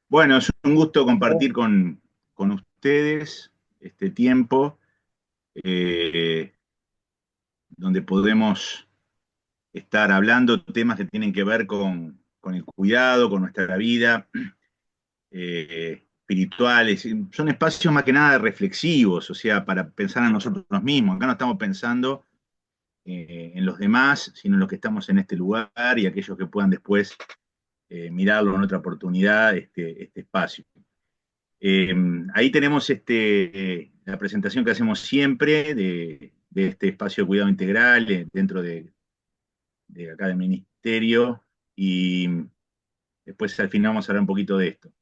Bueno, es un gusto compartir con ustedes este tiempo eh, donde podemos estar hablando temas que tienen que ver con el cuidado, con nuestra vida, espirituales. Son espacios más que nada reflexivos, o sea, para pensar en nosotros mismos. Acá no estamos pensando en los demás, sino en los que estamos en este lugar y aquellos que puedan después mirarlo en otra oportunidad, este espacio. Eh, Ahí tenemos la presentación que hacemos siempre de este espacio de cuidado integral dentro de acá del ministerio y después al final vamos a hablar un poquito de esto.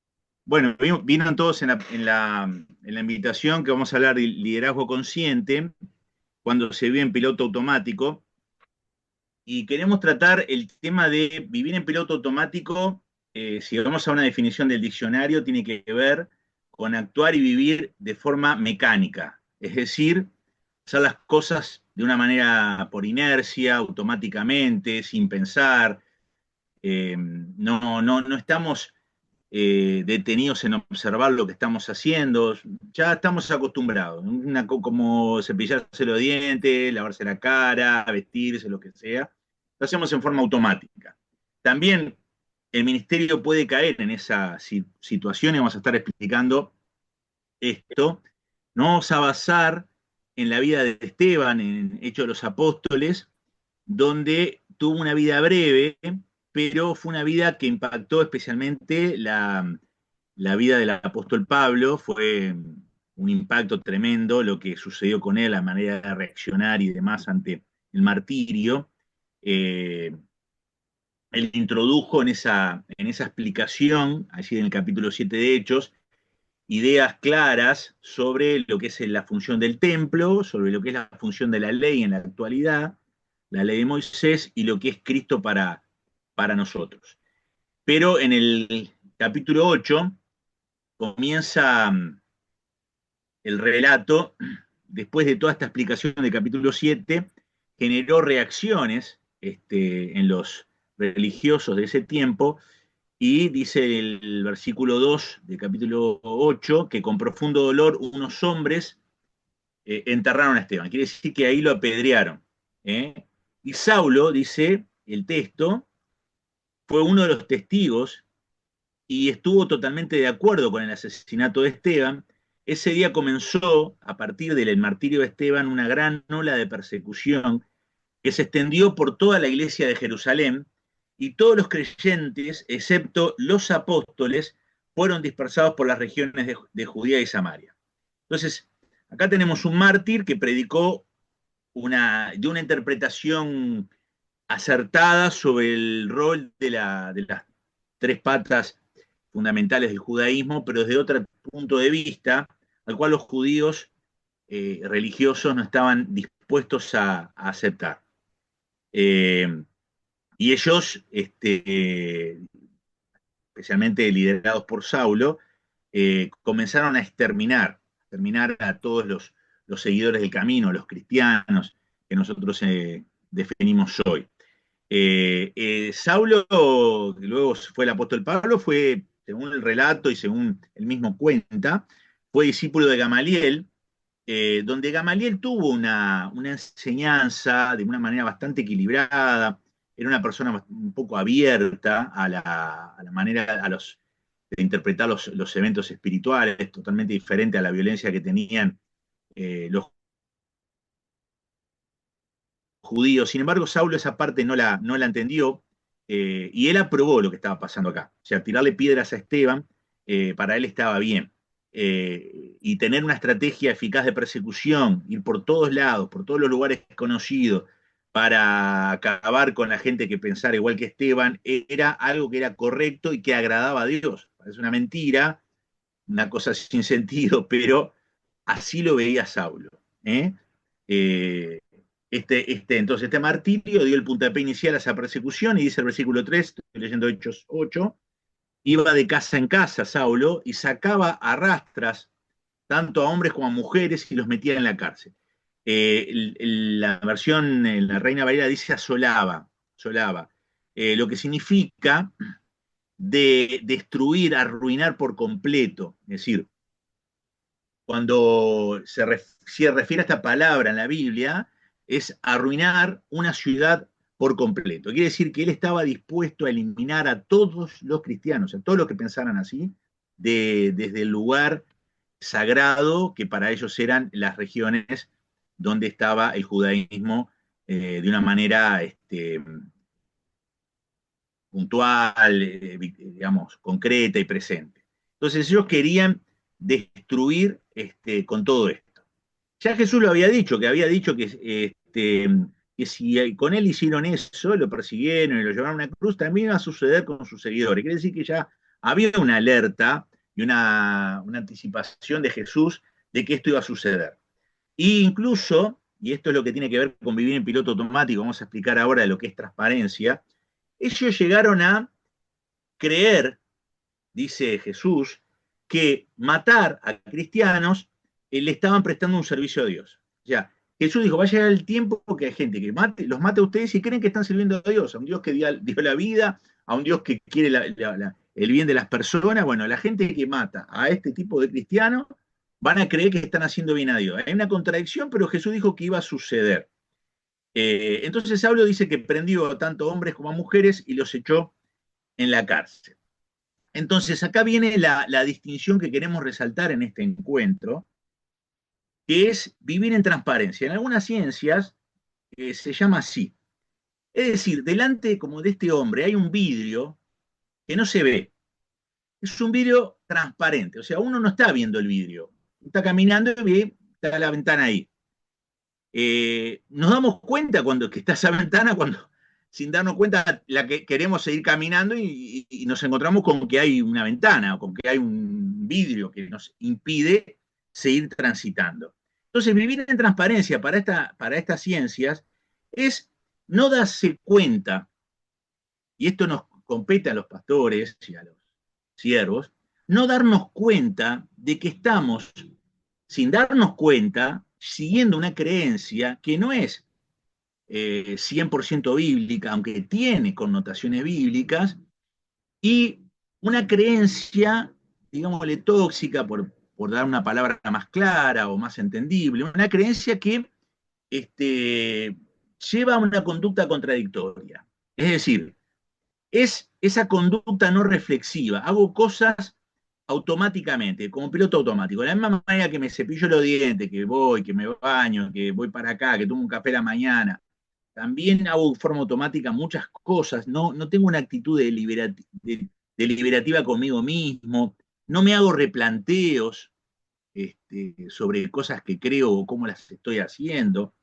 Bueno, vinieron todos en la invitación que vamos a hablar de liderazgo consciente cuando se vive en piloto automático y queremos tratar el tema de vivir en piloto automático. Si vamos a una definición del diccionario, tiene que ver con actuar y vivir de forma mecánica, es decir, hacer las cosas de una manera por inercia, automáticamente, sin pensar. No estamos detenidos en observar lo que estamos haciendo, ya estamos acostumbrados, como cepillarse los dientes, lavarse la cara, vestirse, lo que sea, lo hacemos en forma automática. También el ministerio puede caer en esa situación y vamos a estar explicando esto. Nos vamos a basar en la vida de Esteban, en Hechos de los Apóstoles, donde tuvo una vida breve, pero fue una vida que impactó especialmente la vida del apóstol Pablo. Fue un impacto tremendo lo que sucedió con él, la manera de reaccionar y demás ante el martirio. Eh, Él introdujo en esa explicación, allí en el capítulo 7 de Hechos, ideas claras sobre lo que es la función del templo, sobre lo que es la función de la ley en la actualidad, la ley de Moisés y lo que es Cristo para nosotros. Pero en el capítulo 8 comienza el relato, después de toda esta explicación del capítulo 7, generó reacciones en los religiosos de ese tiempo, y dice el versículo 2 del capítulo 8 que con profundo dolor unos hombres enterraron a Esteban. Quiere decir que ahí lo apedrearon. ¿eh? Y Saulo, dice el texto, fue uno de los testigos y estuvo totalmente de acuerdo con el asesinato de Esteban. Ese día comenzó, a partir del martirio de Esteban, una gran ola de persecución que se extendió por toda la iglesia de Jerusalén, y todos los creyentes, excepto los apóstoles, fueron dispersados por las regiones de Judea y Samaria. Entonces, acá tenemos un mártir que predicó de una interpretación acertada sobre el rol de las tres patas fundamentales del judaísmo, pero desde otro punto de vista, al cual los judíos religiosos no estaban dispuestos a aceptar. Eh, y ellos, especialmente liderados por Saulo, comenzaron a terminar a todos los seguidores del camino, los cristianos que nosotros definimos hoy. Saulo, que luego fue el apóstol Pablo, fue, según el relato y según él mismo cuenta, fue discípulo de Gamaliel, donde Gamaliel tuvo una enseñanza de una manera bastante equilibrada. Era una persona un poco abierta a la manera de interpretar los eventos espirituales, totalmente diferente a la violencia que tenían los judíos. Sin embargo, Saulo esa parte no la entendió, y él aprobó lo que estaba pasando acá. O sea, tirarle piedras a Esteban, para él estaba bien. Y tener una estrategia eficaz de persecución, ir por todos lados, por todos los lugares conocidos, para acabar con la gente que pensara igual que Esteban, era algo que era correcto y que agradaba a Dios. Parece una mentira, una cosa sin sentido, pero así lo veía Saulo. ¿eh? Eh, entonces, este martirio dio el puntapié inicial a esa persecución, y dice el versículo 3, estoy leyendo Hechos 8, iba de casa en casa Saulo y sacaba a rastras tanto a hombres como a mujeres y los metía en la cárcel. La versión, la Reina Valera dice asolaba, lo que significa de destruir, arruinar por completo. Es decir, cuando se refiere a esta palabra en la Biblia, es arruinar una ciudad por completo. Quiere decir que él estaba dispuesto a eliminar a todos los cristianos, a todos los que pensaran así, desde el lugar sagrado que para ellos eran las regiones donde estaba el judaísmo de una manera puntual, digamos, concreta y presente. Entonces ellos querían destruir con todo esto. Ya Jesús lo había dicho, que si con él hicieron eso, lo persiguieron y lo llevaron a una cruz, también iba a suceder con sus seguidores. Quiere decir que ya había una alerta y una anticipación de Jesús de que esto iba a suceder. E incluso, y esto es lo que tiene que ver con vivir en piloto automático, vamos a explicar ahora lo que es transparencia, ellos llegaron a creer, dice Jesús, que matar a cristianos le estaban prestando un servicio a Dios. O sea, Jesús dijo, va a llegar el tiempo que hay gente que los mate a ustedes y creen que están sirviendo a Dios, a un Dios que dio la vida, a un Dios que quiere el bien de las personas. Bueno, la gente que mata a este tipo de cristianos van a creer que están haciendo bien a Dios. Hay una contradicción, pero Jesús dijo que iba a suceder. Entonces Saulo dice que prendió tanto hombres como a mujeres y los echó en la cárcel. Entonces acá viene la distinción que queremos resaltar en este encuentro, que es vivir en transparencia. En algunas ciencias se llama así. Es decir, delante como de este hombre hay un vidrio que no se ve. Es un vidrio transparente, o sea, uno no está viendo el vidrio. Está caminando y ve, está la ventana ahí. Nos damos cuenta cuando que está esa ventana, cuando sin darnos cuenta la que queremos seguir caminando y nos encontramos con que hay una ventana o con que hay un vidrio que nos impide seguir transitando. Entonces, vivir en transparencia para estas ciencias es no darse cuenta, y esto nos compete a los pastores y a los siervos, no darnos cuenta de que estamos, sin darnos cuenta, siguiendo una creencia que no es 100% bíblica, aunque tiene connotaciones bíblicas, y una creencia, digámosle, tóxica, por dar una palabra más clara o más entendible, una creencia que lleva a una conducta contradictoria. Es decir, es esa conducta no reflexiva. Hago cosas automáticamente, como piloto automático. De la misma manera que me cepillo los dientes, que voy, que me baño, que voy para acá, que tomo un café a la mañana, también hago de forma automática muchas cosas. No tengo una actitud deliberativa conmigo mismo. No me hago replanteos sobre cosas que creo o cómo las estoy haciendo.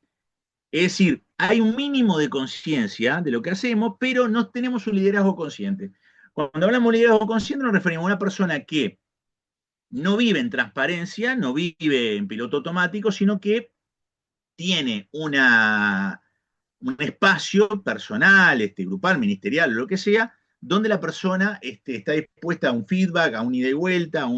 Es decir, hay un mínimo de conciencia de lo que hacemos, pero no tenemos un liderazgo consciente. Cuando hablamos de liderazgo consciente nos referimos a una persona que no vive en transparencia, no vive en piloto automático, sino que tiene un espacio personal, grupal, ministerial, o lo que sea, donde la persona está dispuesta a un feedback, a un ida y vuelta, a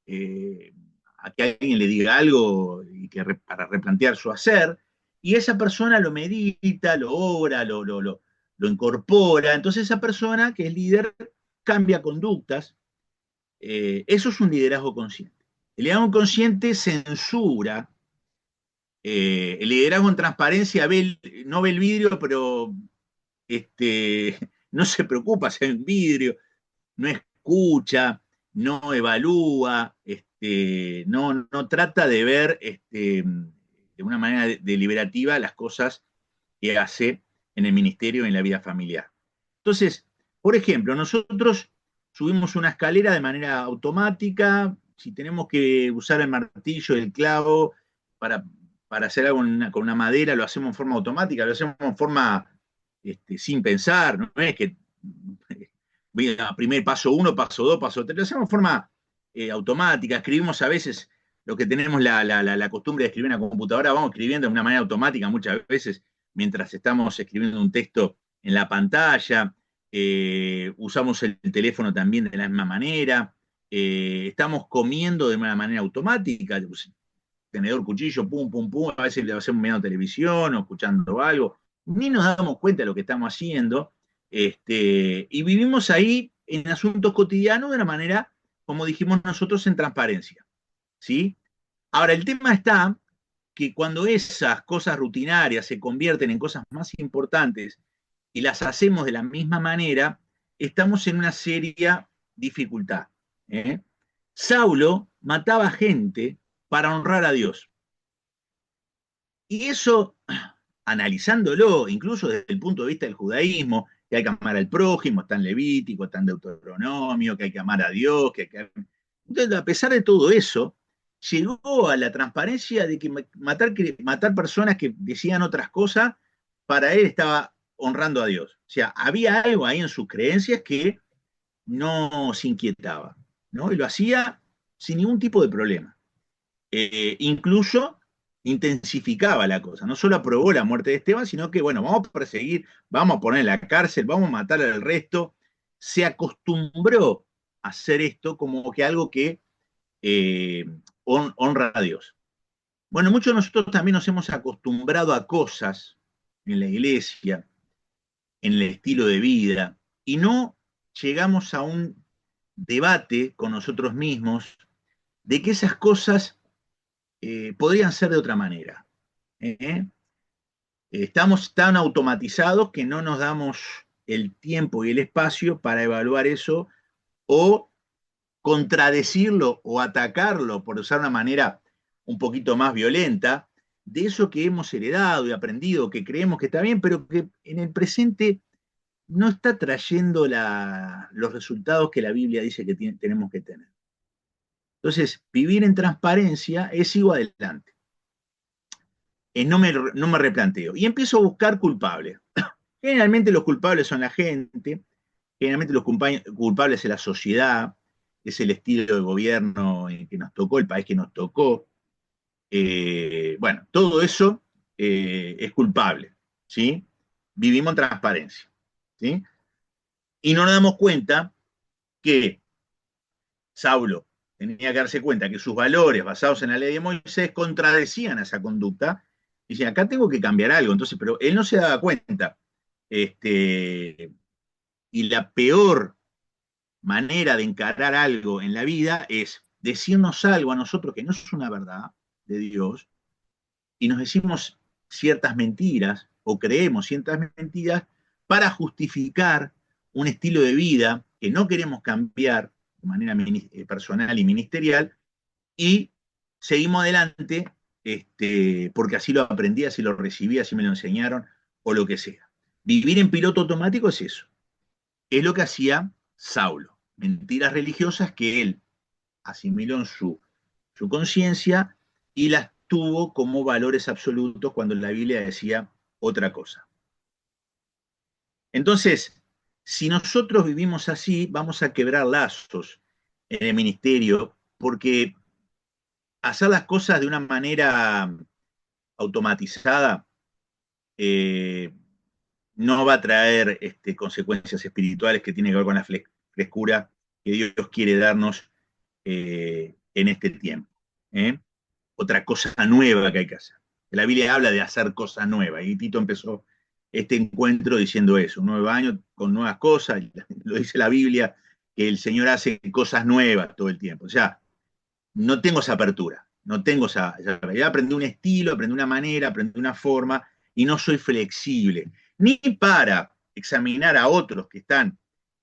que alguien le diga algo y para replantear su hacer, y esa persona lo medita, lo obra, lo incorpora. Entonces esa persona que es líder cambia conductas. Eso es un liderazgo consciente. El liderazgo consciente censura. El liderazgo en transparencia no ve el vidrio, pero no se preocupa si hay un vidrio, no escucha, no evalúa, no trata de ver de una manera deliberativa las cosas que hace en el ministerio y en la vida familiar. Entonces, por ejemplo, nosotros subimos una escalera de manera automática. Si tenemos que usar el martillo, el clavo para hacer algo con una madera, lo hacemos en forma automática, lo hacemos en forma sin pensar. No es que primer paso 1, paso 2, paso 3, lo hacemos en forma automática. Escribimos a veces lo que tenemos la costumbre de escribir en la computadora, vamos escribiendo de una manera automática muchas veces mientras estamos escribiendo un texto en la pantalla. Usamos el teléfono también de la misma manera. Estamos comiendo de una manera automática, tenedor, cuchillo, pum, pum, pum, a veces lo hacemos mirando televisión o escuchando algo, ni nos damos cuenta de lo que estamos haciendo, y vivimos ahí en asuntos cotidianos de una manera, como dijimos nosotros, en transparencia, ¿sí? Ahora, el tema está que cuando esas cosas rutinarias se convierten en cosas más importantes y las hacemos de la misma manera, estamos en una seria dificultad. ¿Eh? Saulo mataba gente para honrar a Dios. Y eso, analizándolo, incluso desde el punto de vista del judaísmo, que hay que amar al prójimo, está en Levítico, está en Deuteronomio, que hay que amar a Dios, que hay que... Entonces, a pesar de todo eso, llegó a la transparencia de que matar personas que decían otras cosas, para él estaba honrando a Dios. O sea, había algo ahí en sus creencias que no se inquietaba, ¿no? Y lo hacía sin ningún tipo de problema. Incluso intensificaba la cosa. No solo aprobó la muerte de Esteban, sino que, bueno, vamos a perseguir, vamos a poner en la cárcel, vamos a matar al resto. Se acostumbró a hacer esto como que algo que honra a Dios. Bueno, muchos de nosotros también nos hemos acostumbrado a cosas en la iglesia, en el estilo de vida, y no llegamos a un debate con nosotros mismos de que esas cosas podrían ser de otra manera. ¿Eh? Estamos tan automatizados que no nos damos el tiempo y el espacio para evaluar eso o contradecirlo o atacarlo, por usar una manera un poquito más violenta, de eso que hemos heredado y aprendido, que creemos que está bien, pero que en el presente no está trayendo los resultados que la Biblia dice que tenemos que tener. Entonces, vivir en transparencia es sigo adelante. No me replanteo. Y empiezo a buscar culpables. Generalmente los culpables son la gente, generalmente los culpables es la sociedad, es el estilo de gobierno que nos tocó, el país que nos tocó. Bueno, todo eso es culpable, ¿sí? Vivimos en transparencia, ¿sí? Y no nos damos cuenta que Saulo tenía que darse cuenta que sus valores basados en la ley de Moisés contradecían a esa conducta. Y decía, acá tengo que cambiar algo. Entonces, pero él no se daba cuenta. Y la peor manera de encarar algo en la vida es decirnos algo a nosotros que no es una verdad de Dios y nos decimos ciertas mentiras o creemos ciertas mentiras para justificar un estilo de vida que no queremos cambiar de manera personal y ministerial y seguimos adelante porque así lo aprendí, así lo recibí, así me lo enseñaron o lo que sea. Vivir en piloto automático es eso. Es lo que hacía Saulo. Mentiras religiosas que él asimiló en su conciencia y las tuvo como valores absolutos cuando la Biblia decía otra cosa. Entonces, si nosotros vivimos así, vamos a quebrar lazos en el ministerio, porque hacer las cosas de una manera automatizada no va a traer consecuencias espirituales que tienen que ver con la frescura que Dios quiere darnos en este tiempo. Otra cosa nueva que hay que hacer. La Biblia habla de hacer cosas nuevas y Tito empezó este encuentro diciendo eso, un nuevo año con nuevas cosas, lo dice la Biblia, que el Señor hace cosas nuevas todo el tiempo. O sea, no tengo esa apertura, no tengo esa ya aprendí un estilo, aprendí una manera, aprendí una forma y no soy flexible, ni para examinar a otros que están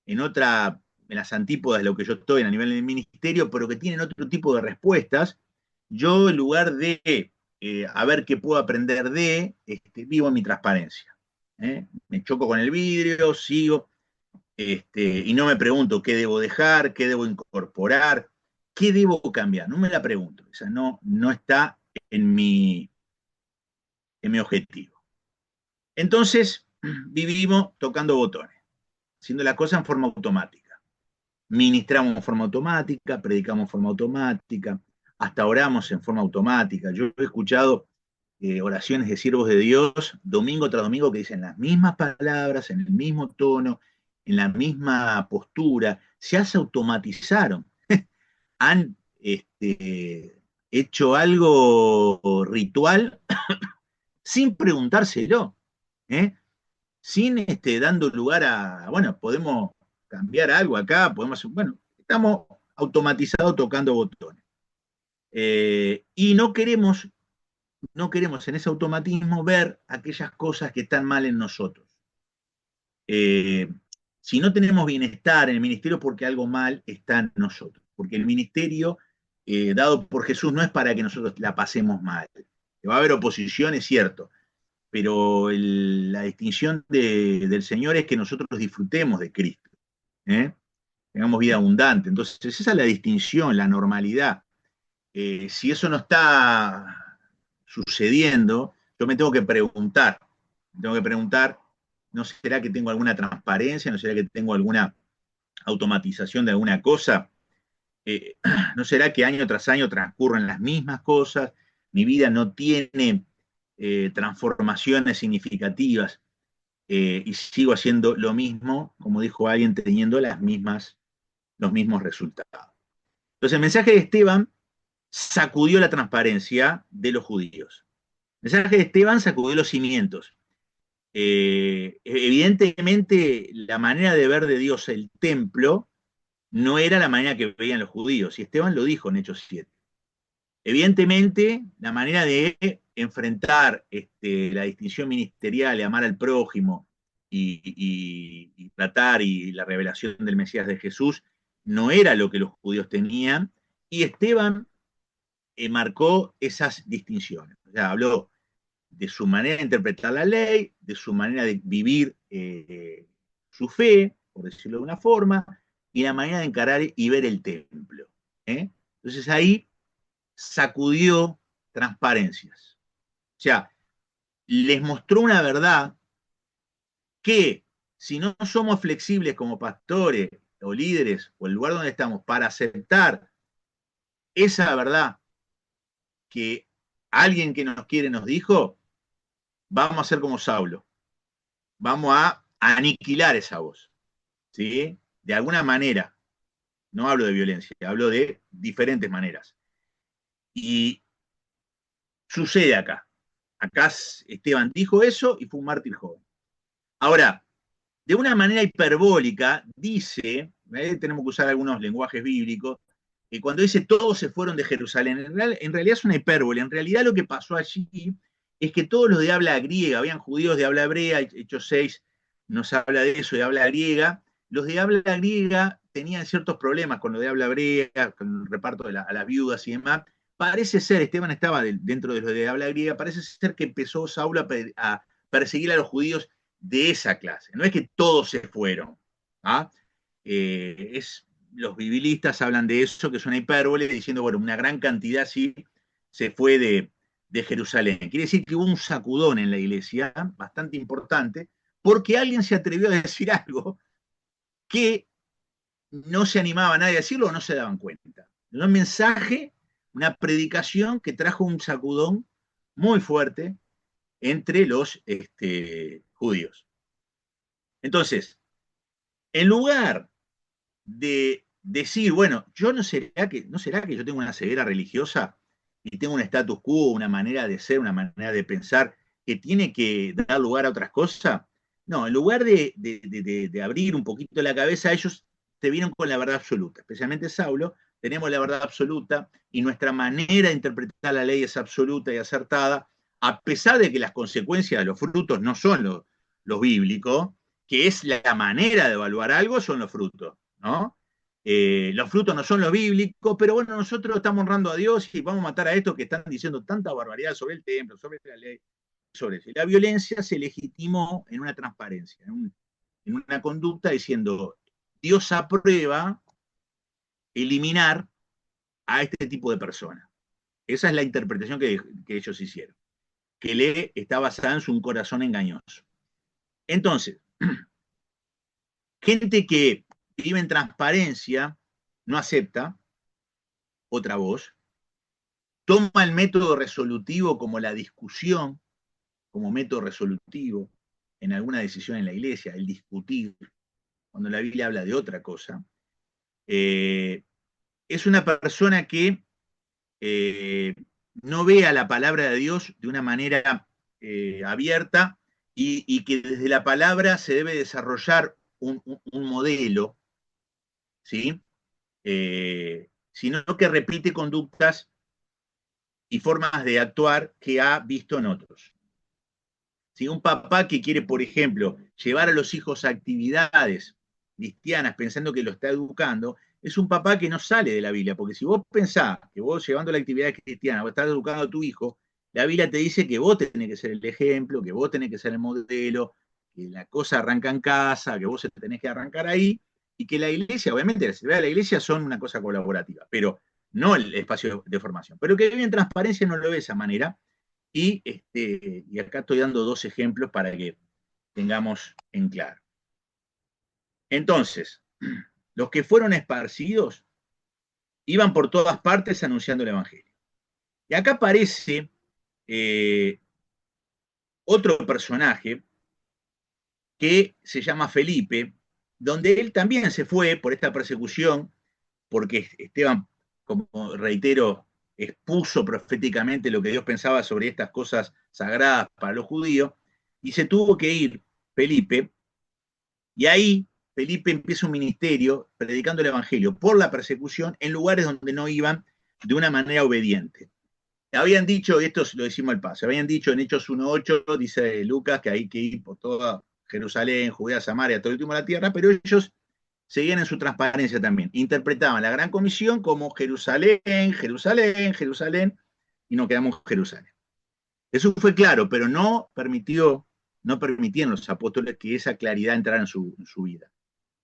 en las antípodas de lo que yo estoy a nivel del ministerio, pero que tienen otro tipo de respuestas. Yo, en lugar de a ver qué puedo aprender vivo en mi transparencia. Me choco con el vidrio, sigo, y no me pregunto qué debo dejar, qué debo incorporar, qué debo cambiar. No me la pregunto. O sea, no está en mi objetivo. Entonces, vivimos tocando botones, haciendo las cosas en forma automática. Ministramos en forma automática, predicamos en forma automática, hasta oramos en forma automática. Yo he escuchado oraciones de siervos de Dios domingo tras domingo que dicen las mismas palabras, en el mismo tono, en la misma postura, ya se automatizaron. Han hecho algo ritual sin preguntárselo, ¿eh? Sin dando lugar a, bueno, podemos cambiar algo acá, bueno, estamos automatizados tocando botones. Y no queremos en ese automatismo ver aquellas cosas que están mal en nosotros. Si no tenemos bienestar en el ministerio, porque algo mal está en nosotros. Porque el ministerio, dado por Jesús, no es para que nosotros la pasemos mal. Va a haber oposición, es cierto, pero la distinción del Señor es que nosotros disfrutemos de Cristo, ¿eh? Tengamos vida abundante. Entonces, esa es la distinción, la normalidad. Si eso no está sucediendo, yo me tengo que preguntar, ¿no será que tengo alguna transparencia? ¿No será que tengo alguna automatización de alguna cosa? ¿No será que año tras año transcurren las mismas cosas? Mi vida no tiene transformaciones significativas y sigo haciendo lo mismo, como dijo alguien, teniendo los mismos resultados. Entonces el mensaje de Esteban sacudió la transparencia de los judíos. El mensaje de Esteban sacudió los cimientos. Evidentemente, la manera de ver de Dios el templo no era la manera que veían los judíos, y Esteban lo dijo en Hechos 7. Evidentemente, la manera de enfrentar la distinción ministerial, de amar al prójimo y tratar y la revelación del Mesías de Jesús no era lo que los judíos tenían, y Esteban marcó esas distinciones. O sea, habló de su manera de interpretar la ley, de su manera de vivir su fe, por decirlo de una forma, y la manera de encarar y ver el templo. Entonces ahí sacudió transparencias. O sea, les mostró una verdad que si no somos flexibles como pastores o líderes o el lugar donde estamos para aceptar esa verdad que alguien que nos quiere nos dijo, vamos a ser como Saulo. Vamos a aniquilar esa voz. ¿Sí? De alguna manera. No hablo de violencia, hablo de diferentes maneras. Y sucede acá. Acá Esteban dijo eso y fue un mártir joven. Ahora, de una manera hiperbólica, dice, tenemos que usar algunos lenguajes bíblicos, que cuando dice todos se fueron de Jerusalén, en realidad es una hipérbole. En realidad lo que pasó allí es que todos los de habla griega, habían judíos de habla hebrea, Hechos 6 nos habla de eso, de habla griega. Los de habla griega tenían ciertos problemas con lo de habla hebrea, con el reparto a las viudas y demás. Parece ser, Esteban estaba dentro de los de habla griega, parece ser que empezó Saulo a perseguir a los judíos de esa clase. No es que todos se fueron. ¿Ah? Los biblistas hablan de eso, que es una hipérbole, diciendo, bueno, una gran cantidad sí se fue de Jerusalén. Quiere decir que hubo un sacudón en la iglesia bastante importante, porque alguien se atrevió a decir algo que no se animaba a nadie a decirlo o no se daban cuenta. Un mensaje, una predicación que trajo un sacudón muy fuerte entre los judíos. Entonces, en lugar de decir, bueno, ¿no será que yo tengo una ceguera religiosa y tengo un status quo, una manera de ser, una manera de pensar que tiene que dar lugar a otras cosas? No, en lugar de abrir un poquito la cabeza, ellos te vieron con la verdad absoluta, especialmente Saulo, tenemos la verdad absoluta y nuestra manera de interpretar la ley es absoluta y acertada, a pesar de que las consecuencias de los frutos no son los bíblicos, que es la manera de evaluar algo, son los frutos, ¿no? Los frutos no son los bíblicos, pero bueno, nosotros estamos honrando a Dios y vamos a matar a estos que están diciendo tanta barbaridad sobre el templo, sobre la ley, sobre eso. Y la violencia se legitimó en una transparencia, en una conducta diciendo, Dios aprueba eliminar a este tipo de personas. Esa es la interpretación que ellos hicieron, que está basada en su corazón engañoso. Entonces, gente que vive en transparencia no acepta otra voz, toma el método resolutivo como la discusión, como método resolutivo en alguna decisión en la iglesia, el discutir, cuando la Biblia habla de otra cosa. Es una persona que no ve a la palabra de Dios de una manera abierta y que desde la palabra se debe desarrollar un modelo ¿sí? Sino que repite conductas y formas de actuar que ha visto en otros. Si un papá que quiere, por ejemplo, llevar a los hijos a actividades cristianas pensando que lo está educando, es un papá que no sale de la Biblia, porque si vos pensás que vos llevando la actividad cristiana vos estás educando a tu hijo, la Biblia te dice que vos tenés que ser el ejemplo, que vos tenés que ser el modelo, que la cosa arranca en casa, que vos tenés que arrancar ahí, y que la iglesia, obviamente, las actividades de la iglesia son una cosa colaborativa, pero no el espacio de formación. Pero que vive en transparencia no lo ve de esa manera, y acá estoy dando dos ejemplos para que tengamos en claro. Entonces, los que fueron esparcidos iban por todas partes anunciando el Evangelio. Y acá aparece otro personaje que se llama Felipe, donde él también se fue por esta persecución, porque Esteban, como reitero, expuso proféticamente lo que Dios pensaba sobre estas cosas sagradas para los judíos, y se tuvo que ir Felipe, y ahí Felipe empieza un ministerio predicando el Evangelio por la persecución en lugares donde no iban de una manera obediente. Habían dicho, esto lo decimos al paso, habían dicho en Hechos 1.8, dice Lucas, que hay que ir por toda Jerusalén, Judea, Samaria, todo el último de la tierra, pero ellos seguían en su transparencia también. Interpretaban la gran comisión como Jerusalén, Jerusalén, Jerusalén, y nos quedamos Jerusalén. Eso fue claro, pero no permitían los apóstoles que esa claridad entrara en su vida.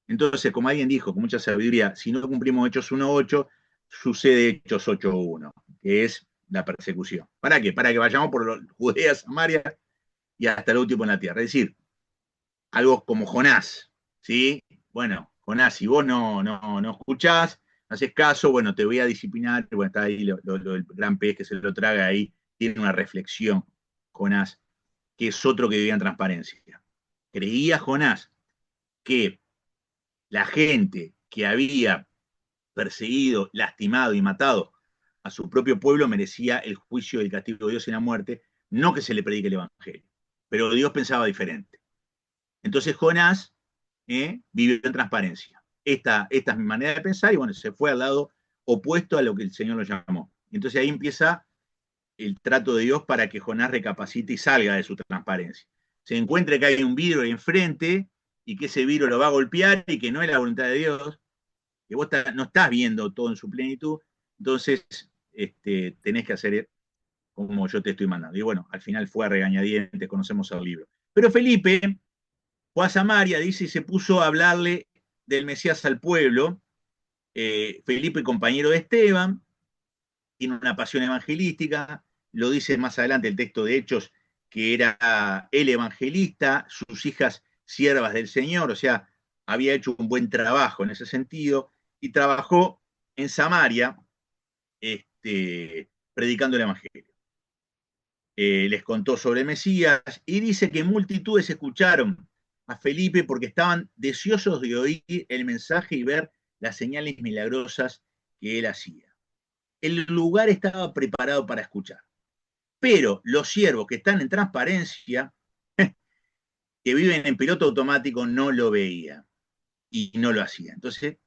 Entonces, como alguien dijo con mucha sabiduría, si no cumplimos Hechos 1.8, sucede Hechos 8.1, que es la persecución. ¿Para qué? Para que vayamos por Judea, Samaria y hasta el último en la tierra. Es decir, algo como Jonás, ¿sí? Bueno, Jonás, si vos no escuchás, no haces caso, bueno, te voy a disciplinar. Bueno, está ahí el gran pez que se lo traga ahí, tiene una reflexión, Jonás, que es otro que vivía en transparencia. Creía Jonás que la gente que había perseguido, lastimado y matado a su propio pueblo merecía el juicio y el castigo de Dios en la muerte, no que se le predique el Evangelio. Pero Dios pensaba diferente. Entonces Jonás vivió en transparencia. Esta es mi manera de pensar y bueno, se fue al lado opuesto a lo que el Señor lo llamó. Entonces ahí empieza el trato de Dios para que Jonás recapacite y salga de su transparencia. Se encuentre que hay un vidrio ahí enfrente y que ese vidrio lo va a golpear y que no es la voluntad de Dios, que vos no estás viendo todo en su plenitud, entonces tenés que hacer como yo te estoy mandando. Y bueno, al final fue a regañadientes, conocemos el libro. Pero Felipe fue a Samaria, dice, y se puso a hablarle del Mesías al pueblo. Felipe, compañero de Esteban, tiene una pasión evangelística, lo dice más adelante el texto de Hechos, que era el evangelista, sus hijas siervas del Señor, o sea, había hecho un buen trabajo en ese sentido, y trabajó en Samaria predicando el Evangelio. Les contó sobre Mesías y dice que multitudes escucharon a Felipe porque estaban deseosos de oír el mensaje y ver las señales milagrosas que él hacía. El lugar estaba preparado para escuchar, pero los siervos que están en transparencia, que viven en piloto automático, no lo veían y no lo hacían. Entonces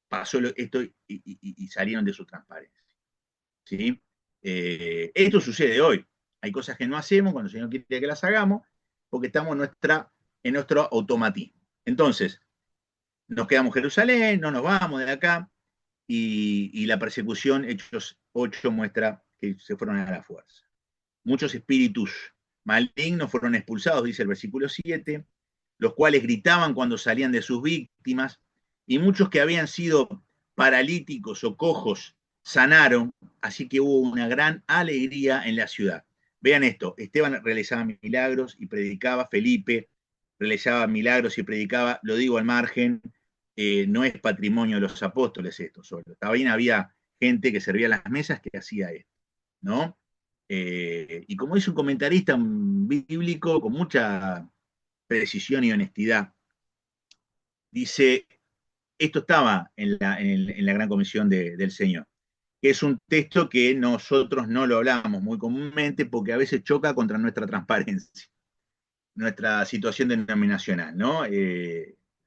pasó esto y salieron de su transparencia. ¿Sí? Esto sucede hoy. Hay cosas que no hacemos cuando el Señor quiere que las hagamos porque estamos en nuestro automatismo. Entonces, nos quedamos en Jerusalén, no nos vamos de acá, y la persecución, Hechos 8, muestra que se fueron a la fuerza. Muchos espíritus malignos fueron expulsados, dice el versículo 7, los cuales gritaban cuando salían de sus víctimas, y muchos que habían sido paralíticos o cojos sanaron, así que hubo una gran alegría en la ciudad. Vean esto, Esteban realizaba milagros y predicaba, Felipe realizaba milagros y predicaba, lo digo al margen, no es patrimonio de los apóstoles esto solo. También había gente que servía las mesas que hacía esto, ¿no? Y como dice un comentarista bíblico con mucha precisión y honestidad, dice, esto estaba en la gran comisión del Señor, que es un texto que nosotros no lo hablamos muy comúnmente porque a veces choca contra nuestra transparencia, nuestra situación denominacional, ¿no?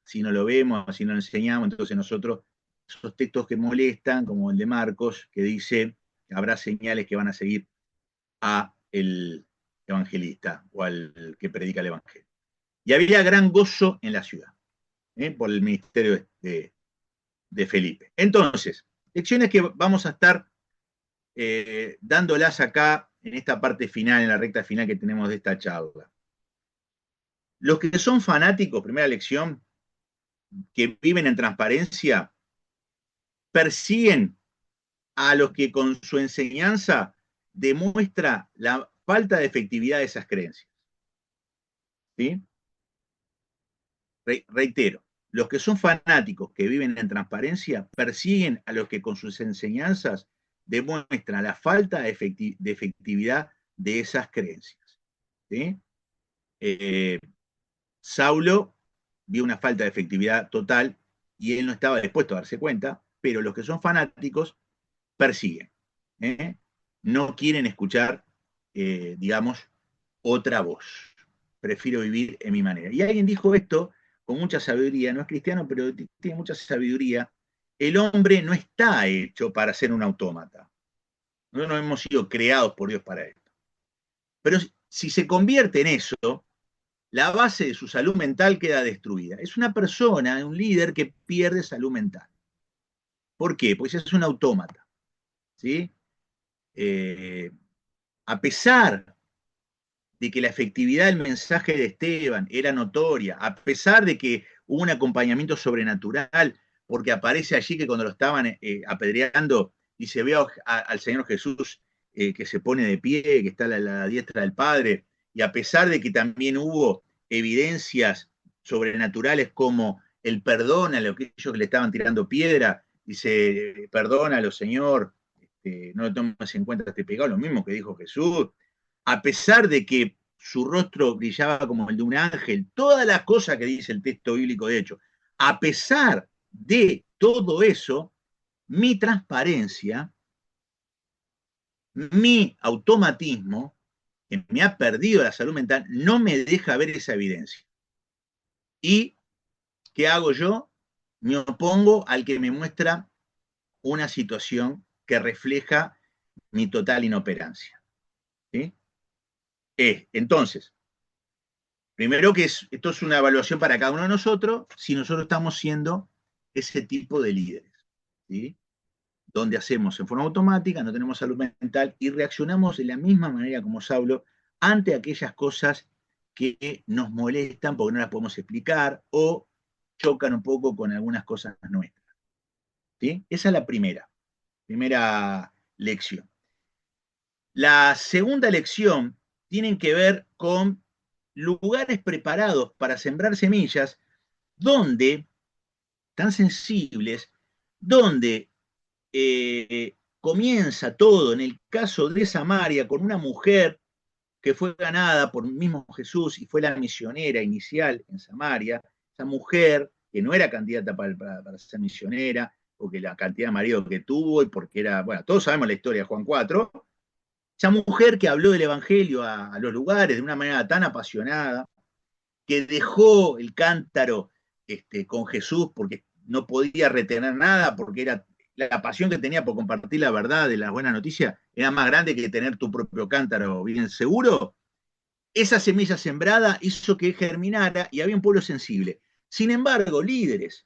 si no lo vemos, si no lo enseñamos. Entonces nosotros, esos textos que molestan, como el de Marcos, que dice que habrá señales que van a seguir a el evangelista o al que predica el evangelio. Y había gran gozo en la ciudad, por el ministerio de Felipe. Entonces, lecciones que vamos a estar dándolas acá en esta parte final, en la recta final que tenemos de esta charla. Los que son fanáticos, primera lección, que viven en transparencia, persiguen a los que con su enseñanza demuestra la falta de efectividad de esas creencias. ¿Sí? Reitero, los que son fanáticos que viven en transparencia persiguen a los que con sus enseñanzas demuestran la falta de efectividad de esas creencias. ¿Sí? Saulo vio una falta de efectividad total y él no estaba dispuesto a darse cuenta, pero los que son fanáticos persiguen. No quieren escuchar, digamos, otra voz. Prefiero vivir en mi manera. Y alguien dijo esto con mucha sabiduría, no es cristiano, pero tiene mucha sabiduría. El hombre no está hecho para ser un autómata. Nosotros no hemos sido creados por Dios para esto. Pero si se convierte en eso, la base de su salud mental queda destruida. Es una persona, un líder que pierde salud mental. ¿Por qué? Pues es un autómata. ¿Sí? A pesar de que la efectividad del mensaje de Esteban era notoria, a pesar de que hubo un acompañamiento sobrenatural, porque aparece allí que cuando lo estaban apedreando y se ve al Señor Jesús que se pone de pie, que está a la diestra del Padre, y a pesar de que también hubo evidencias sobrenaturales como el perdón a aquellos que le estaban tirando piedra, dice, perdónalo, Señor, no lo tomes en cuenta este pecado, lo mismo que dijo Jesús, a pesar de que su rostro brillaba como el de un ángel, todas las cosas que dice el texto bíblico, de hecho, a pesar de todo eso, mi transparencia, mi automatismo, que me ha perdido la salud mental, no me deja ver esa evidencia. ¿Y qué hago yo? Me opongo al que me muestra una situación que refleja mi total inoperancia. ¿Sí? Entonces, primero que esto es una evaluación para cada uno de nosotros, si nosotros estamos siendo ese tipo de líderes, ¿sí? Donde hacemos en forma automática, no tenemos salud mental y reaccionamos de la misma manera como Saulo ante aquellas cosas que nos molestan porque no las podemos explicar o chocan un poco con algunas cosas nuestras. ¿Sí? Esa es la primera lección. La segunda lección tiene que ver con lugares preparados para sembrar semillas donde, tan sensibles, donde comienza todo, en el caso de Samaria, con una mujer que fue ganada por el mismo Jesús y fue la misionera inicial en Samaria, esa mujer que no era candidata para ser misionera, porque la cantidad de marido que tuvo y porque era, bueno, todos sabemos la historia de Juan 4, esa mujer que habló del Evangelio a los lugares de una manera tan apasionada, que dejó el cántaro con Jesús porque no podía retener nada, porque era la pasión que tenía por compartir la verdad de las buenas noticias era más grande que tener tu propio cántaro bien seguro. Esa semilla sembrada hizo que germinara y había un pueblo sensible. Sin embargo, líderes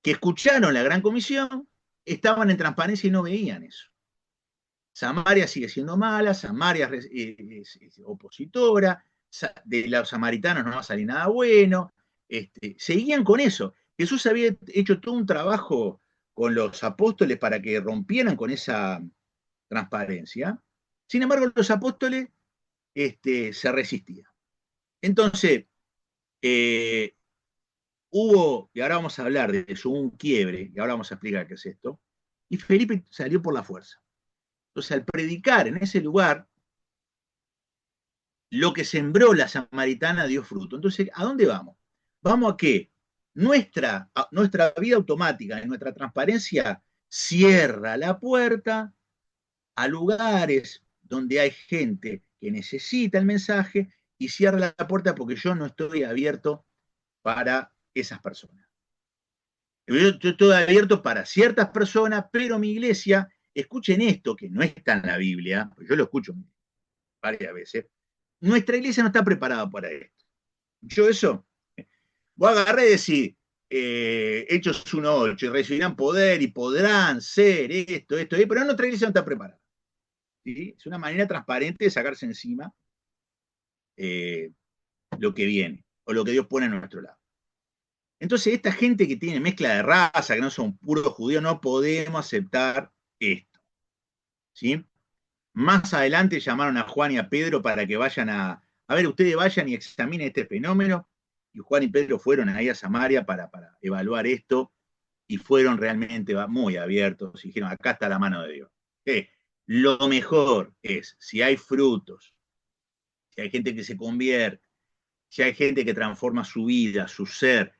que escucharon la gran comisión estaban en transparencia y no veían eso. Samaria sigue siendo mala, Samaria es opositora, de los samaritanos no va a salir nada bueno, seguían con eso. Jesús había hecho todo un trabajo con los apóstoles para que rompieran con esa transparencia. Sin embargo, los apóstoles se resistían. Entonces, hubo, y ahora vamos a hablar de eso, un quiebre, y ahora vamos a explicar qué es esto, y Felipe salió por la fuerza. Entonces, al predicar en ese lugar, lo que sembró la samaritana dio fruto. Entonces, ¿a dónde vamos? Vamos a que nuestra vida automática, nuestra transparencia, cierra la puerta a lugares donde hay gente que necesita el mensaje y cierra la puerta porque yo no estoy abierto para esas personas. Yo estoy abierto para ciertas personas, pero mi iglesia, escuchen esto, que no está en la Biblia, yo lo escucho varias veces, nuestra iglesia no está preparada para esto. Yo eso, voy a agarrar y decir, Hechos 1:8, y recibirán poder y podrán ser esto, pero nuestra iglesia no está preparada. ¿Sí? Es una manera transparente de sacarse encima lo que viene, o lo que Dios pone a nuestro lado. Entonces, esta gente que tiene mezcla de raza, que no son puros judíos, no podemos aceptar esto. ¿Sí? Más adelante llamaron a Juan y a Pedro para que vayan a ver, ustedes vayan y examinen este fenómeno. Y Juan y Pedro fueron ahí a Samaria para evaluar esto y fueron realmente muy abiertos y dijeron, acá está la mano de Dios. Lo mejor es, si hay frutos, si hay gente que se convierte, si hay gente que transforma su vida, su ser,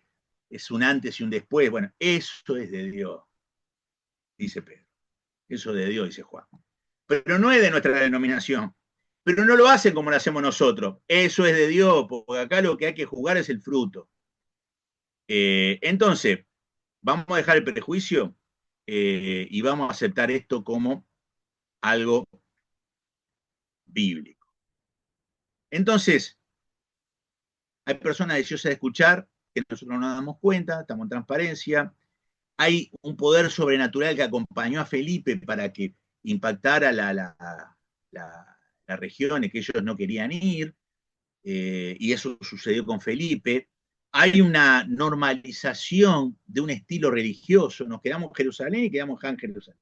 es un antes y un después, bueno, eso es de Dios, dice Pedro. Eso es de Dios, dice Juan. Pero no es de nuestra denominación. Pero no lo hacen como lo hacemos nosotros. Eso es de Dios, porque acá lo que hay que jugar es el fruto. Entonces, vamos a dejar el prejuicio y vamos a aceptar esto como algo bíblico. Entonces, hay personas deseosas de escuchar, que nosotros no nos damos cuenta, estamos en transparencia. Hay un poder sobrenatural que acompañó a Felipe para que impactara las regiones que ellos no querían ir, y eso sucedió con Felipe. Hay una normalización de un estilo religioso, nos quedamos en Jerusalén y quedamos en Jerusalén.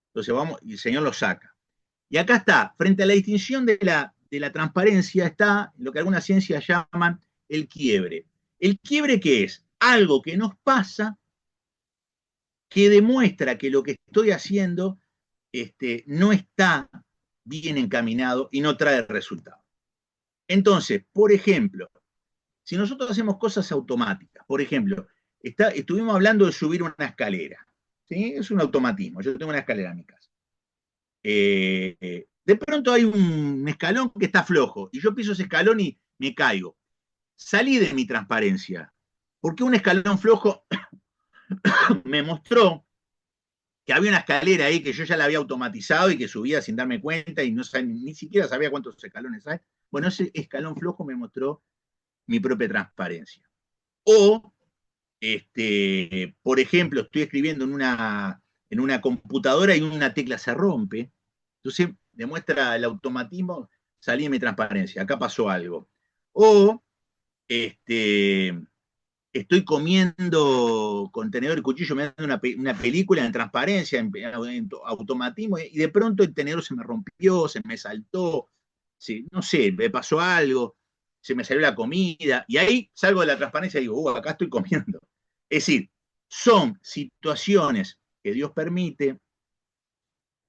Entonces vamos, y el Señor lo saca. Y acá está, frente a la distinción de la transparencia, está lo que algunas ciencias llaman el quiebre. ¿El quiebre qué es? Algo que nos pasa que demuestra que lo que estoy haciendo no está bien encaminado y no trae resultado. Entonces, por ejemplo, si nosotros hacemos cosas automáticas, por ejemplo, estuvimos hablando de subir una escalera, ¿sí? Es un automatismo, yo tengo una escalera en mi casa. De pronto hay un escalón que está flojo y yo piso ese escalón y me caigo. Salí de mi transparencia, porque un escalón flojo me mostró que había una escalera ahí que yo ya la había automatizado y que subía sin darme cuenta y no ni siquiera sabía cuántos escalones hay. Bueno, ese escalón flojo me mostró mi propia transparencia. O, por ejemplo, estoy escribiendo en una computadora y una tecla se rompe, entonces demuestra el automatismo, salí de mi transparencia, acá pasó algo. O, estoy comiendo con tenedor y cuchillo, me dan una película en transparencia, en automatismo, y de pronto el tenedor se me rompió, se me saltó, sí, no sé, me pasó algo, se me salió la comida, y ahí salgo de la transparencia y digo, acá estoy comiendo. Es decir, son situaciones que Dios permite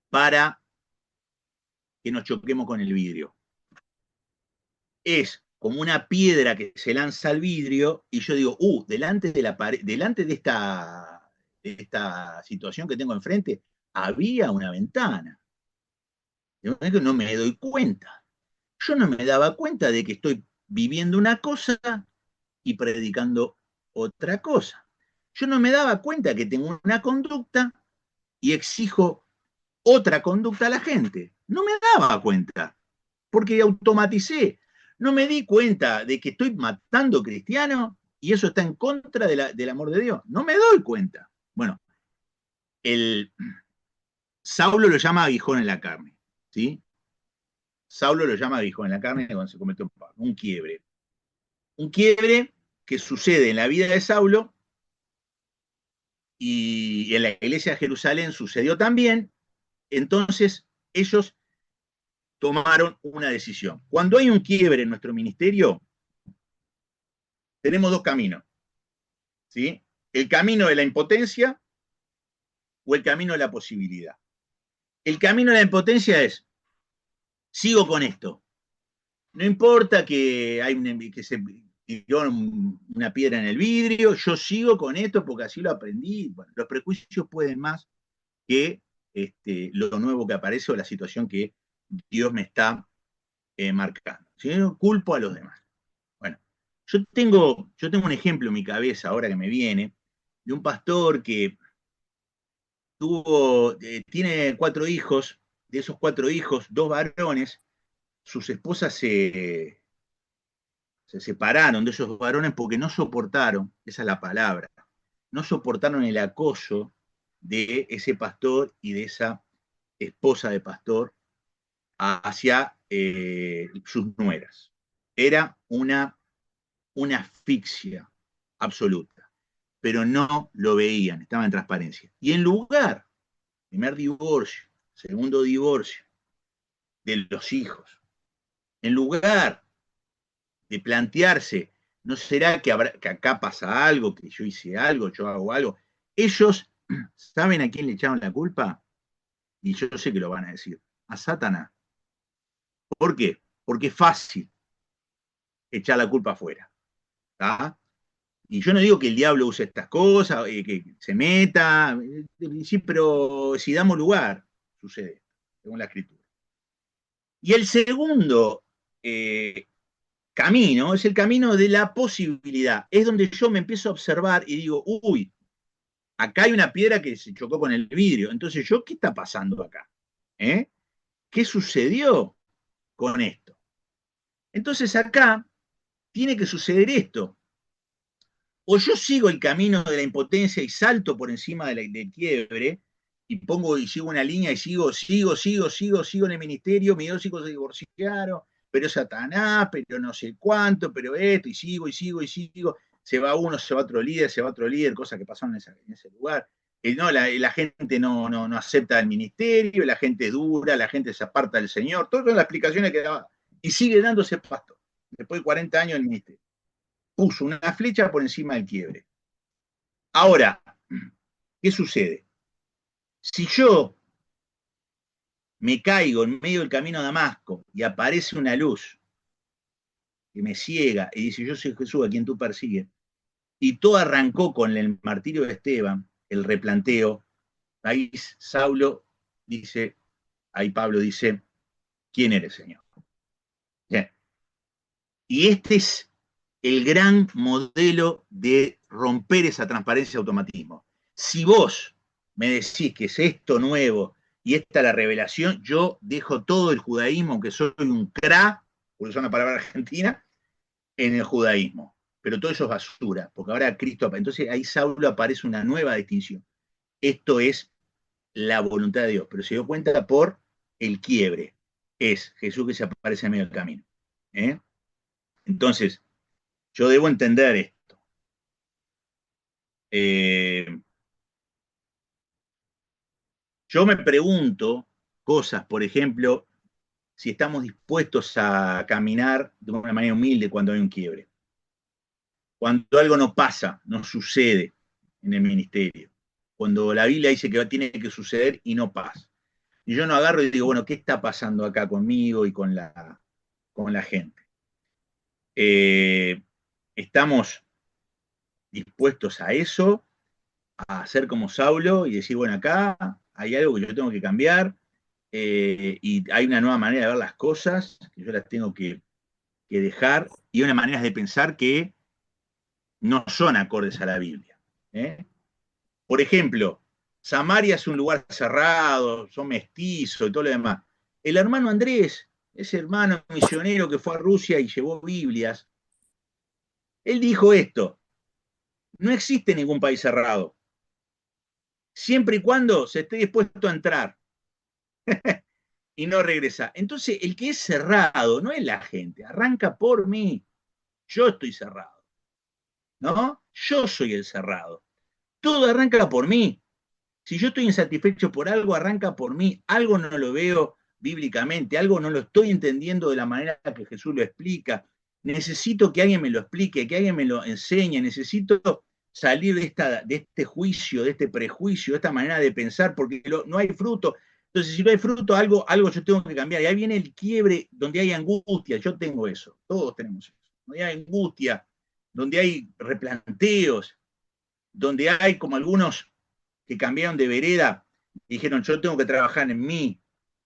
para que nos choquemos con el vidrio. Es como una piedra que se lanza al vidrio y yo digo, delante de la pared, delante de esta situación que tengo enfrente, había una ventana. No me doy cuenta. Yo no me daba cuenta de que estoy viviendo una cosa y predicando otra cosa. Yo no me daba cuenta que tengo una conducta y exijo otra conducta a la gente. No me daba cuenta, porque automaticé. No me di cuenta de que estoy matando cristianos y eso está en contra del amor de Dios. No me doy cuenta. Bueno, Saulo lo llama aguijón en la carne, ¿sí? Saulo lo llama aguijón en la carne cuando se comete un quiebre. Un quiebre que sucede en la vida de Saulo y en la iglesia de Jerusalén sucedió también. Entonces ellos tomaron una decisión. Cuando hay un quiebre en nuestro ministerio, tenemos dos caminos, ¿sí? El camino de la impotencia o el camino de la posibilidad. El camino de la impotencia es, sigo con esto. No importa que se tiró una piedra en el vidrio, yo sigo con esto porque así lo aprendí. Bueno, los prejuicios pueden más que lo nuevo que aparece o la situación que Dios me está marcando. ¿Sí? Culpo a los demás. Bueno, yo tengo un ejemplo en mi cabeza ahora que me viene, de un pastor que tiene 4 hijos, de esos 4 hijos, 2 varones, sus esposas se separaron de esos varones porque no soportaron, esa es la palabra, no soportaron el acoso de ese pastor y de esa esposa de pastor hacia sus nueras. Era una asfixia absoluta, pero no lo veían, estaba en transparencia. Y en lugar, primer divorcio, segundo divorcio de los hijos, en lugar de plantearse, ¿no será que acá pasa algo, que yo hice algo, yo hago algo? Ellos, ¿saben a quién le echaron la culpa? Y yo sé que lo van a decir, a Satanás. ¿Por qué? Porque es fácil echar la culpa afuera. ¿Tá? Y yo no digo que el diablo use estas cosas, que se meta, sí, pero si damos lugar, sucede, según la escritura. Y el segundo camino es el camino de la posibilidad. Es donde yo me empiezo a observar y digo, uy, acá hay una piedra que se chocó con el vidrio. Entonces, ¿qué está pasando acá? ¿Eh? ¿Qué sucedió con esto? Entonces, acá tiene que suceder esto. O yo sigo el camino de la impotencia y salto por encima del quiebre y sigo una línea y sigo en el ministerio, mis 2 hijos se divorciaron, pero Satanás, pero no sé cuánto, pero esto, y sigo, se va uno, se va otro líder, cosas que pasaron en ese lugar. No, la gente no acepta el ministerio, la gente es dura, la gente se aparta del Señor, todas son las explicaciones que daba. Y sigue dándose pasto, después de 40 años en el ministerio. Puso una flecha por encima del quiebre. Ahora, ¿qué sucede? Si yo me caigo en medio del camino a Damasco y aparece una luz que me ciega y dice, yo soy Jesús a quien tú persigues, y todo arrancó con el martirio de Esteban, el replanteo, ahí Saulo dice, ahí Pablo dice, ¿quién eres, Señor? Bien. Y este es el gran modelo de romper esa transparencia y automatismo. Si vos me decís que es esto nuevo y esta es la revelación, yo dejo todo el judaísmo, aunque soy un cra, por usar una palabra argentina, en el judaísmo. Pero todo eso es basura, porque ahora Cristo, entonces ahí Saulo aparece una nueva distinción. Esto es la voluntad de Dios, pero se dio cuenta por el quiebre. Es Jesús que se aparece en medio del camino. ¿Eh? Entonces, yo debo entender esto. Yo me pregunto cosas, por ejemplo, si estamos dispuestos a caminar de una manera humilde cuando hay un quiebre. Cuando algo no pasa, no sucede en el ministerio. Cuando la Biblia dice que tiene que suceder y no pasa. Y yo no agarro y digo, bueno, ¿qué está pasando acá conmigo y con la gente? ¿Estamos dispuestos a eso? A ser como Saulo y decir, bueno, acá hay algo que yo tengo que cambiar y hay una nueva manera de ver las cosas que yo las tengo que dejar y una manera de pensar que no son acordes a la Biblia. ¿Eh? Por ejemplo, Samaria es un lugar cerrado, son mestizos y todo lo demás. El hermano Andrés, ese hermano misionero que fue a Rusia y llevó Biblias, él dijo esto, no existe ningún país cerrado, siempre y cuando se esté dispuesto a entrar y no regresa. Entonces, el que es cerrado no es la gente, arranca por mí. Yo estoy cerrado, ¿no? Yo soy el cerrado. Todo arranca por mí. Si yo estoy insatisfecho por algo, arranca por mí. Algo no lo veo bíblicamente, algo no lo estoy entendiendo de la manera que Jesús lo explica. Necesito que alguien me lo explique, que alguien me lo enseñe. Necesito salir de este juicio, de este prejuicio, de esta manera de pensar, porque no hay fruto. Entonces, si no hay fruto, algo yo tengo que cambiar. Y ahí viene el quiebre donde hay angustia. Yo tengo eso, todos tenemos eso. Donde hay angustia, donde hay replanteos, donde hay como algunos que cambiaron de vereda y dijeron, yo tengo que trabajar en mí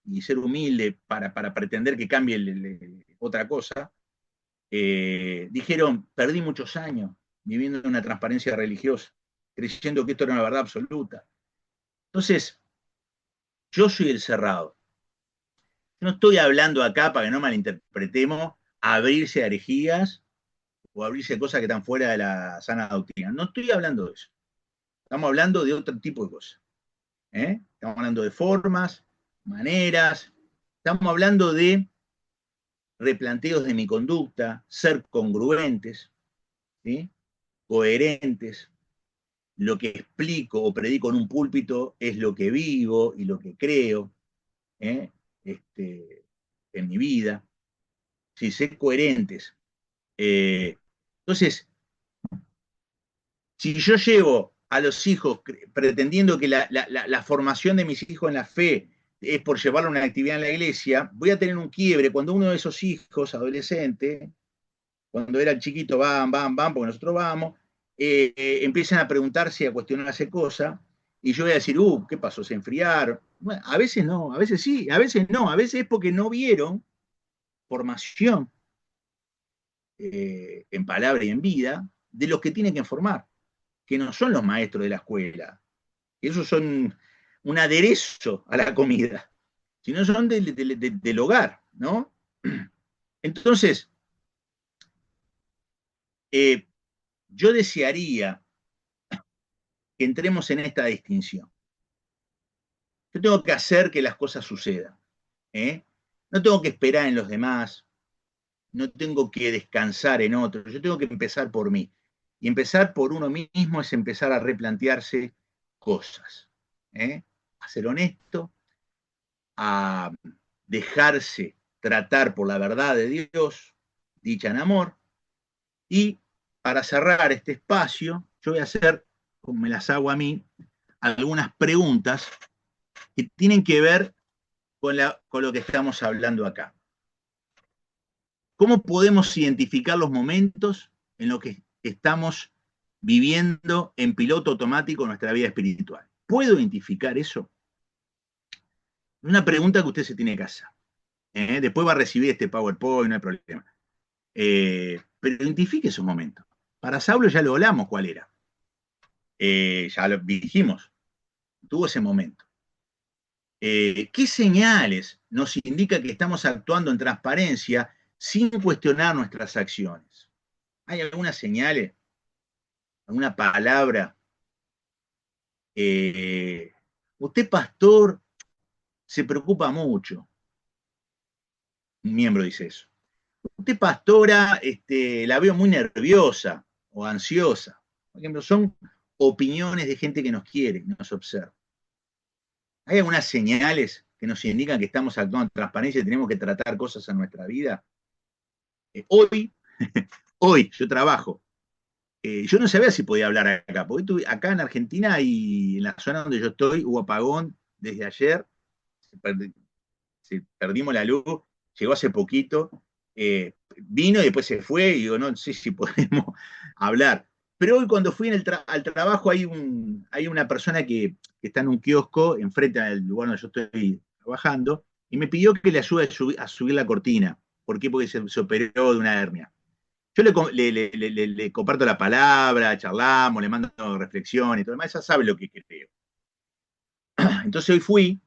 y ser humilde para pretender que cambie otra cosa. dijeron, perdí muchos años viviendo en una transparencia religiosa, creyendo que esto era una verdad absoluta. Entonces, yo soy el cerrado. No estoy hablando acá, para que no malinterpretemos, abrirse a herejías o abrirse a cosas que están fuera de la sana doctrina. No estoy hablando de eso. Estamos hablando de otro tipo de cosas. Estamos hablando de formas, maneras. Estamos hablando de replanteos de mi conducta, ser congruentes, ¿sí? Coherentes. Lo que explico o predico en un púlpito es lo que vivo y lo que creo, ¿eh? En mi vida. Si ser coherentes. Entonces, si yo llevo a los hijos pretendiendo que la formación de mis hijos en la fe es por llevarlo a una actividad en la iglesia, voy a tener un quiebre cuando uno de esos hijos, adolescente, cuando era chiquito, van, porque nosotros vamos, empiezan a preguntarse y a cuestionarse cosas, y yo voy a decir, ¿qué pasó? ¿Se enfriaron? Bueno, a veces no, a veces sí, a veces no, a veces es porque no vieron formación en palabra y en vida de los que tienen que formar, que no son los maestros de la escuela, que esos son un aderezo a la comida, sino son del hogar, ¿no? Entonces, eh, yo desearía que entremos en esta distinción. Yo tengo que hacer que las cosas sucedan. ¿eh? No tengo que esperar en los demás, no tengo que descansar en otros, yo tengo que empezar por mí. Y empezar por uno mismo es empezar a replantearse cosas. A ser honesto, a dejarse tratar por la verdad de Dios, dicha en amor. Y para cerrar este espacio, yo voy a hacer, como me las hago a mí, algunas preguntas que tienen que ver con lo que estamos hablando acá. ¿Cómo podemos identificar los momentos en los que estamos viviendo en piloto automático nuestra vida espiritual? ¿Puedo identificar eso? Es una pregunta que usted se tiene que hacer. Después va a recibir este PowerPoint, no hay problema. Pero identifique esos momentos. Para Saulo ya lo hablamos cuál era. Ya lo dijimos. Tuvo ese momento. ¿Qué señales nos indica que estamos actuando en transparencia sin cuestionar nuestras acciones? ¿Hay algunas señales, alguna palabra? Usted, pastor, se preocupa mucho. Un miembro dice eso. Usted, pastora, la veo muy nerviosa o ansiosa. Por ejemplo, son opiniones de gente que nos quiere, nos observa. ¿Hay algunas señales que nos indican que estamos actuando en transparencia y tenemos que tratar cosas en nuestra vida? Hoy, hoy yo trabajo. Yo no sabía si podía hablar acá, porque acá en Argentina y en la zona donde yo estoy hubo apagón desde ayer, perdimos la luz, llegó hace poquito, vino y después se fue, y digo, no sé si podemos hablar. Pero hoy cuando fui al trabajo hay una persona que está en un kiosco enfrente al lugar donde yo estoy trabajando, y me pidió que le ayude a subir la cortina. ¿Por qué? Porque se operó de una hernia. Yo le comparto la palabra, charlamos, le mando reflexiones y todo demás, ella sabe lo que creo. Entonces hoy fui,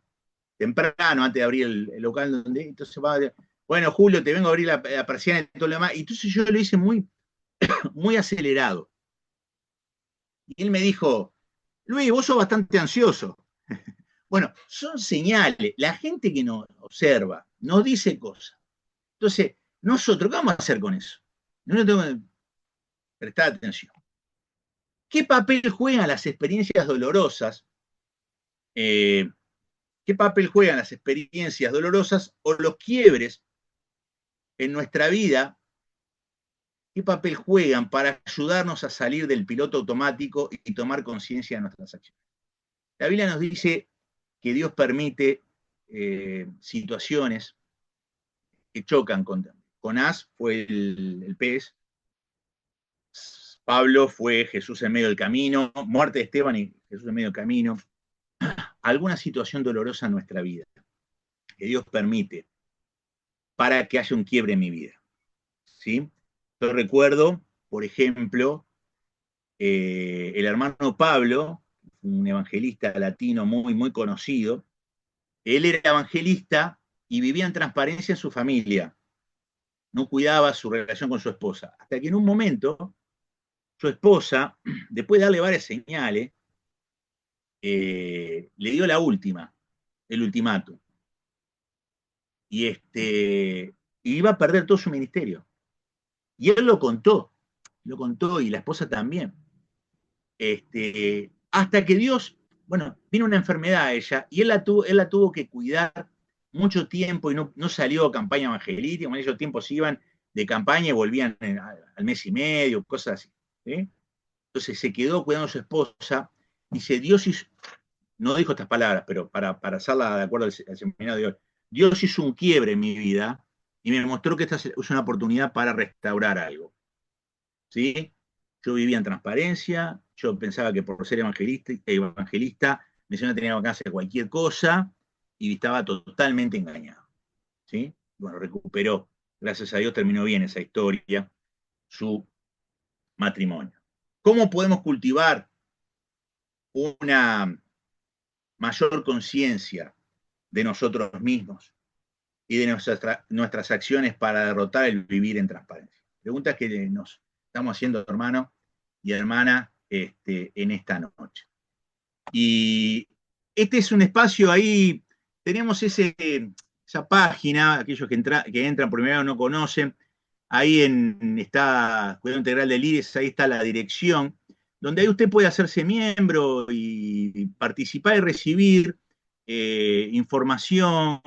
temprano, antes de abrir el local, entonces bueno, Julio, te vengo a abrir la persiana y todo lo demás. Y entonces yo lo hice muy, muy acelerado. Y él me dijo, Luis, vos sos bastante ansioso. Bueno, son señales. La gente que nos observa, nos dice cosas. Entonces, nosotros, ¿qué vamos a hacer con eso? No tengo que prestar atención. ¿Qué papel juegan las experiencias dolorosas? ¿Qué papel juegan las experiencias dolorosas o los quiebres en nuestra vida? ¿Qué papel juegan para ayudarnos a salir del piloto automático y tomar conciencia de nuestras acciones? La Biblia nos dice que Dios permite situaciones que chocan con Jonás fue el pez, Pablo fue Jesús en medio del camino, muerte de Esteban y Jesús en medio del camino. Alguna situación dolorosa en nuestra vida que Dios permite para que haya un quiebre en mi vida. ¿Sí? Yo recuerdo, por ejemplo, el hermano Pablo, un evangelista latino muy, muy conocido, él era evangelista y vivía en transparencia en su familia, no cuidaba su relación con su esposa, hasta que en un momento su esposa, después de darle varias señales, le dio la última, el ultimátum, y iba a perder todo su ministerio. Y él lo contó y la esposa también. Hasta que Dios, bueno, vino una enfermedad a ella y él la tuvo que cuidar mucho tiempo y no salió a campaña evangelística, en esos tiempos iban de campaña y volvían al mes y medio, cosas así. ¿Sí? Entonces se quedó cuidando a su esposa y dice, Dios hizo, no dijo estas palabras, pero para hacerla de acuerdo al seminario de hoy, Dios hizo un quiebre en mi vida y me mostró que esta es una oportunidad para restaurar algo. ¿Sí? Yo vivía en transparencia, yo pensaba que por ser evangelista mi señora tenía alcance de cualquier cosa y estaba totalmente engañado. ¿Sí? Bueno, recuperó, gracias a Dios terminó bien esa historia, su matrimonio. ¿Cómo podemos cultivar una mayor conciencia de nosotros mismos y de nuestras acciones para derrotar el vivir en transparencia? Preguntas que nos estamos haciendo, hermano y hermana, en esta noche. Y este es un espacio ahí, tenemos esa página, aquellos que entran por primera vez no conocen, ahí está Cuidado Integral del IRES, ahí está la dirección, donde ahí usted puede hacerse miembro y participar y recibir información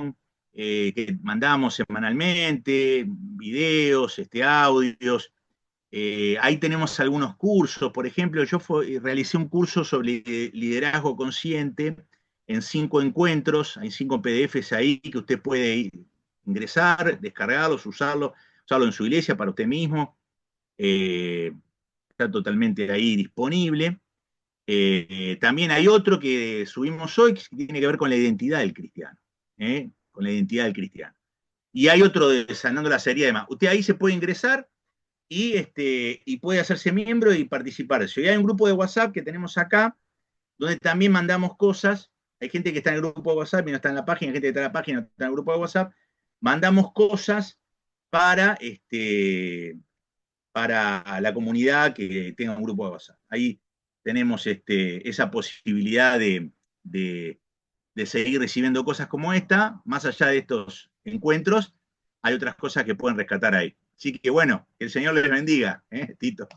que mandamos semanalmente, videos, audios. Ahí tenemos algunos cursos, por ejemplo, yo realicé un curso sobre liderazgo consciente en 5 encuentros, hay 5 PDFs ahí que usted puede ingresar, descargarlos, usarlo en su iglesia para usted mismo, está totalmente ahí disponible. También hay otro que subimos hoy que tiene que ver con la identidad del cristiano, con la identidad del cristiano. Y hay otro de Sanando las heridas y demás. Usted ahí se puede ingresar y puede hacerse miembro y participar. Si hay un grupo de WhatsApp que tenemos acá, donde también mandamos cosas, hay gente que está en el grupo de WhatsApp y no está en la página, hay gente que está en la página y no está en el grupo de WhatsApp, mandamos cosas para, para la comunidad que tenga un grupo de WhatsApp. Ahí tenemos esa posibilidad de seguir recibiendo cosas como esta, más allá de estos encuentros, hay otras cosas que pueden rescatar ahí. Así que bueno, que el Señor les bendiga, Tito.